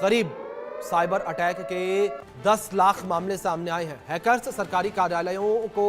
करीब cyber attack के 10 लाख मामले सामने आए हैं। हैकर्स सरकारी कार्यालयों को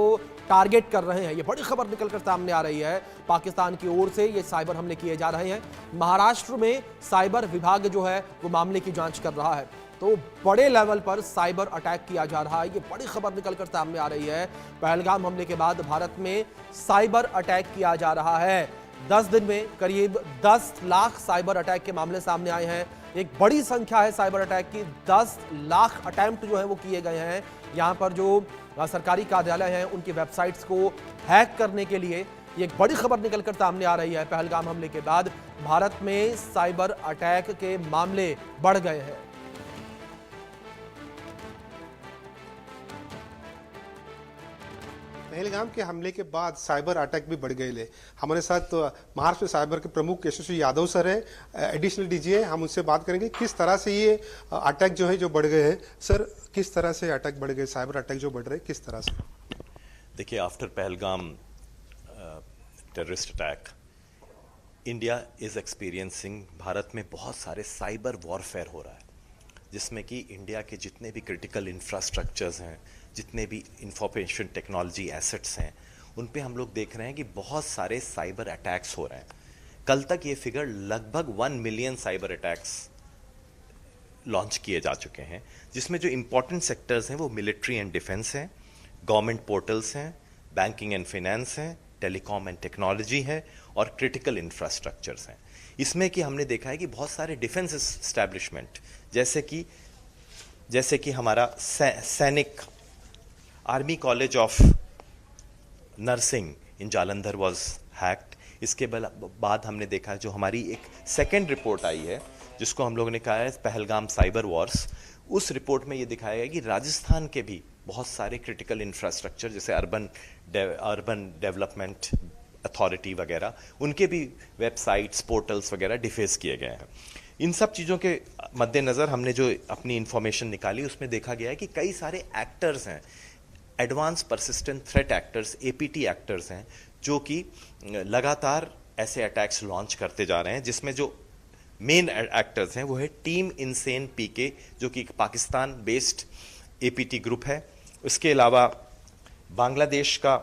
टारगेट कर रहे हैं। ये बड़ी खबर निकलकर सामने आ रही है। पाकिस्तान की ओर से ये साइबर हमले किए जा रहे हैं। महाराष्ट्र में साइबर विभाग जो है वो मामले की जांच कर रहा है। तो बड़े लेवल पर साइबर अटैक किया जा रहा है। ये बड़ी खबर निकलकर सामने आ रही है। पहलगाम हमले के बाद भारत में साइबर अटैक किया जा रहा है। 10 दिन में करीब 10 लाख साइबर अटैक के मामले सामने आए हैं। एक बड़ी संख्या है साइबर अटैक की। 10 लाख अटेम्प्ट जो है वो किए गए हैं। यहाँ पर जो सरकारी कार्यालय हैं उनकी वेबसाइट्स को हैक करने के लिए ये एक बड़ी खबर निकलकर सामने आ रही है। पहलगाम हमले के बाद भारत में साइबर अटैक के मामले बढ़ गए हैं। पहलगाम के हमले के बाद साइबर अटैक भी बढ़ गए। हमारे साथ महाराष्ट्र साइबर के प्रमुख यशस्वी यादव सर है, एडिशनल डीजी है। हम उनसे बात करेंगे किस तरह से ये अटैक जो है जो बढ़ गए हैं। सर, किस तरह से अटैक बढ़ गए, साइबर अटैक जो बढ़ रहे हैं किस तरह से? देखिए, after Pahalgam terrorist attack, India is experiencing, Bharat में बहुत सारे साइबर वॉरफेयर हो रहा है, जिसमें कि इंडिया के जितने भी क्रिटिकल इंफ्रास्ट्रक्चर्स हैं, जितने भी इंफॉर्मेशन टेक्नोलॉजी एसेट्स हैं, उन पे हम लोग देख रहे हैं कि बहुत सारे साइबर अटैक्स हो रहे हैं। कल तक ये फिगर लगभग 1 मिलियन साइबर अटैक्स लॉन्च किए जा चुके हैं, जिसमें जो इंपॉर्टेंट सेक्टर्स हैं वो मिलिट्री एंड डिफेंस हैं, गवर्नमेंट पोर्टल्स हैं, बैंकिंग एंड फाइनेंस हैं, टेलीकॉम एंड टेक्नोलॉजी है और क्रिटिकल इंफ्रास्ट्रक्चर्स हैं। इसमें कि हमने देखा है कि बहुत सारे डिफेंस एस्टैब्लिशमेंट जैसे कि हमारा सैनिक army college of nursing in Jalandhar was hacked. इसके बाद हमने देखा जो हमारी एक सेकेंड रिपोर्ट आई है, जिसको हम लोगों ने कहा है पहलगाम साइबर वॉर्स। उस रिपोर्ट में ये दिखाया गया कि राजस्थान के भी बहुत सारे क्रिटिकल इंफ्रास्ट्रक्चर जैसे अर्बन डेवलपमेंट अथॉरिटी वगैरह, उनके भी वेबसाइट्स, पोर्टल्स वगैरह डिफेस किए गए हैं। इन सब चीज़ों के मद्देनज़र हमने जो अपनी इंफॉर्मेशन निकाली उसमें देखा गया है कि कई सारे एक्टर्स हैं, advance persistent threat actors, APT actors हैं, जो कि लगातार ऐसे अटैक्स लॉन्च करते जा रहे हैं, जिसमें जो मेन एक्टर्स हैं वो है टीम इनसेन पीके, जो कि पाकिस्तान बेस्ड एपीटी ग्रुप है। उसके अलावा बांग्लादेश का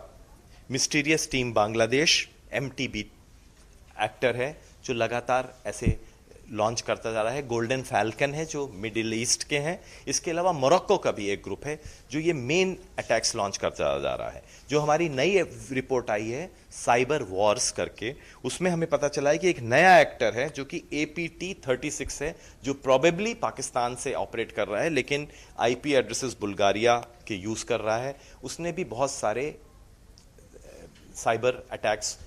mysterious team Bangladesh MTB actor है, जो लगातार ऐसे लॉन्च करता जा रहा है। गोल्डन फैल्कन है जो मिडिल ईस्ट के हैं। इसके अलावा मोरक्को का भी एक ग्रुप है जो ये मेन अटैक्स लॉन्च करता जा रहा है। जो हमारी नई रिपोर्ट आई है साइबर वॉर्स करके, उसमें हमें पता चला है कि एक नया एक्टर है जो कि APT36 है, जो प्रोबेबली पाकिस्तान से ऑपरेट कर रहा है, लेकिन IP एड्रेसेस बुल्गारिया के यूज कर रहा है। उसने भी बहुत सारे साइबर अटैक्स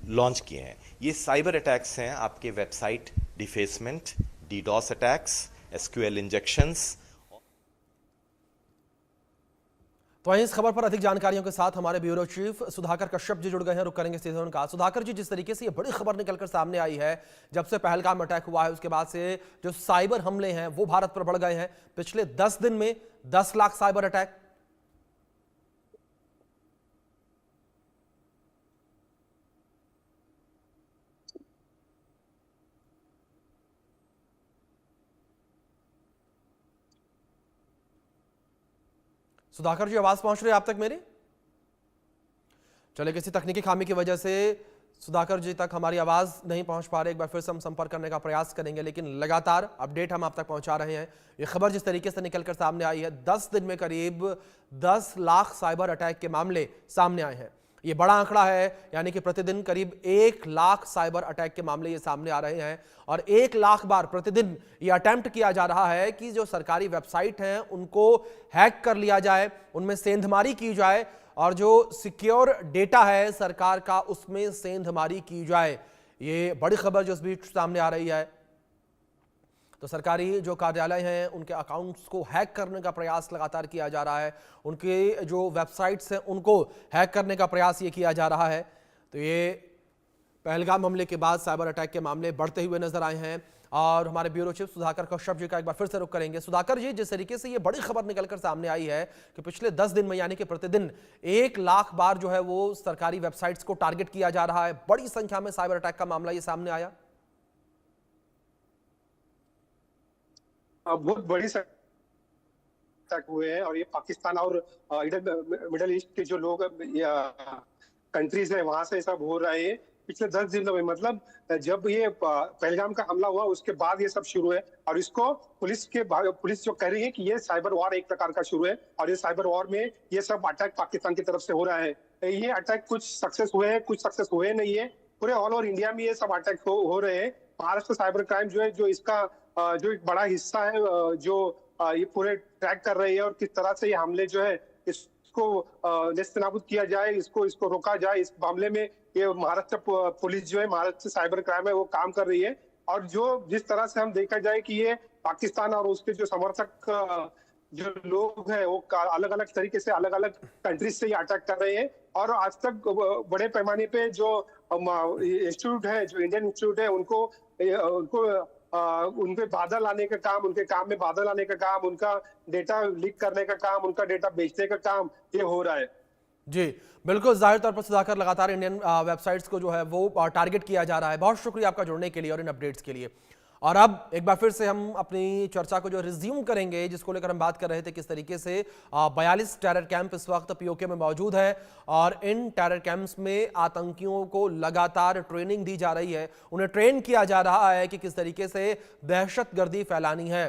लॉन्च किए हैं। ये साइबर अटैक्स हैं आपके website defacement, DDoS attacks, SQL injections. तो इस खबर पर अधिक जानकारियों के साथ हमारे ब्यूरो चीफ सुधाकर कश्यप जी जुड़ गए हैं। रुक करेंगे सीधे उनका। सुधाकर जी, जिस तरीके से ये बड़ी खबर निकलकर सामने आई है, जब से पहलगाम अटैक हुआ है उसके बाद से जो साइबर हमले हैं वो भारत पर बढ़ गए हैं। पिछले 10 दिन में 10 लाख साइबर अटैक। सुधाकर जी, आवाज पहुंच रही है आप तक मेरी? चले, किसी तकनीकी खामी की वजह से सुधाकर जी तक हमारी आवाज नहीं पहुंच पा रही। एक बार फिर से हम संपर्क करने का प्रयास करेंगे, लेकिन लगातार अपडेट हम आप तक पहुंचा रहे हैं। ये खबर जिस तरीके से निकलकर सामने आई है, 10 दिन में करीब 10 लाख साइबर अटैक के मामले सामने आए हैं। ये बड़ा आंकड़ा है, यानी कि प्रतिदिन करीब 1 लाख साइबर अटैक के मामले ये सामने आ रहे हैं। और 1 लाख बार प्रतिदिन ये अटेम्प्ट किया जा रहा है कि जो सरकारी वेबसाइट हैं उनको हैक कर लिया जाए, उनमें सेंधमारी की जाए और जो सिक्योर डेटा है सरकार का उसमें सेंधमारी की जाए। ये बड़ी खबर जो इस बीच सामने आ रही है। तो सरकारी जो कार्यालय हैं उनके अकाउंट्स को हैक करने का प्रयास लगातार किया जा रहा है। उनके जो वेबसाइट्स हैं उनको हैक करने का प्रयास ये किया जा रहा है। तो ये पहलगाम हमले के बाद साइबर अटैक के मामले बढ़ते हुए नजर आए हैं। और हमारे ब्यूरो चीफ सुधाकर कश्यप जी का एक बार फिर से रुख करेंगे। सुधाकर जी, जिस तरीके से ये बड़ी खबर निकलकर सामने आई है कि पिछले 10 दिन में यानी कि प्रतिदिन 1 लाख बार जो है वो सरकारी वेबसाइट्स को टारगेट किया जा रहा है, बड़ी संख्या में साइबर अटैक का मामला ये सामने आया। बहुत बड़ी अटैक हुए हैं और ये पाकिस्तान और इधर मिडल ईस्ट के जो लोग कंट्रीज है वहां से ये सब हो रहे हैं पिछले 10 दिनों में। मतलब जब ये पहलगाम का हमला हुआ उसके बाद ये सब शुरू है और इसको पुलिस जो कह रही है कि ये साइबर वॉर एक प्रकार का शुरू है और ये साइबर वॉर में ये सब अटैक पाकिस्तान की तरफ से हो रहा है। ये अटैक कुछ सक्सेस हुए हैं, कुछ सक्सेस हुए नहीं है। पूरे ऑल ओवर इंडिया में ये सब अटैक हो रहे हैं। महाराष्ट्र साइबर क्राइम जो है, जो इसका जो एक बड़ा हिस्सा है, जो ये पूरे ट्रैक कर रही है और किस तरह से ये हमले जो है इसको नेस्तनाबूद किया जाए, इसको रोका जाए। इस मामले में ये महाराष्ट्र पुलिस जो है, महाराष्ट्र साइबर क्राइम है, वो काम कर रही है। और जिस तरह से हम देखा जाए कि ये पाकिस्तान और उसके जो समर्थक जो लोग हैं वो अलग अलग तरीके से अलग अलग कंट्रीज से ये अटैक कर रहे हैं। और आज तक बड़े पैमाने पे जो इंस्टीट्यूट है, जो इंडियन इंस्टीट्यूट है, उनको उनपे बाधा लाने का काम, उनके काम में बाधा लाने का काम, उनका डेटा लीक करने का काम, उनका डेटा बेचने का काम ये हो रहा है। जी बिल्कुल, जाहिर तौर पर सुधाकर लगातार इंडियन वेबसाइट्स को जो है वो टारगेट किया जा रहा है। बहुत शुक्रिया आपका जुड़ने के लिए और इन अपडेट्स के लिए। और अब एक बार फिर से हम अपनी चर्चा को जो रिज्यूम करेंगे, जिसको लेकर हम बात कर रहे थे किस तरीके से 42 टेरर कैंप इस वक्त पीओके में मौजूद है और इन टेरर कैंप्स में आतंकियों को लगातार ट्रेनिंग दी जा रही है, उन्हें ट्रेन किया जा रहा है कि किस तरीके से दहशतगर्दी फैलानी है।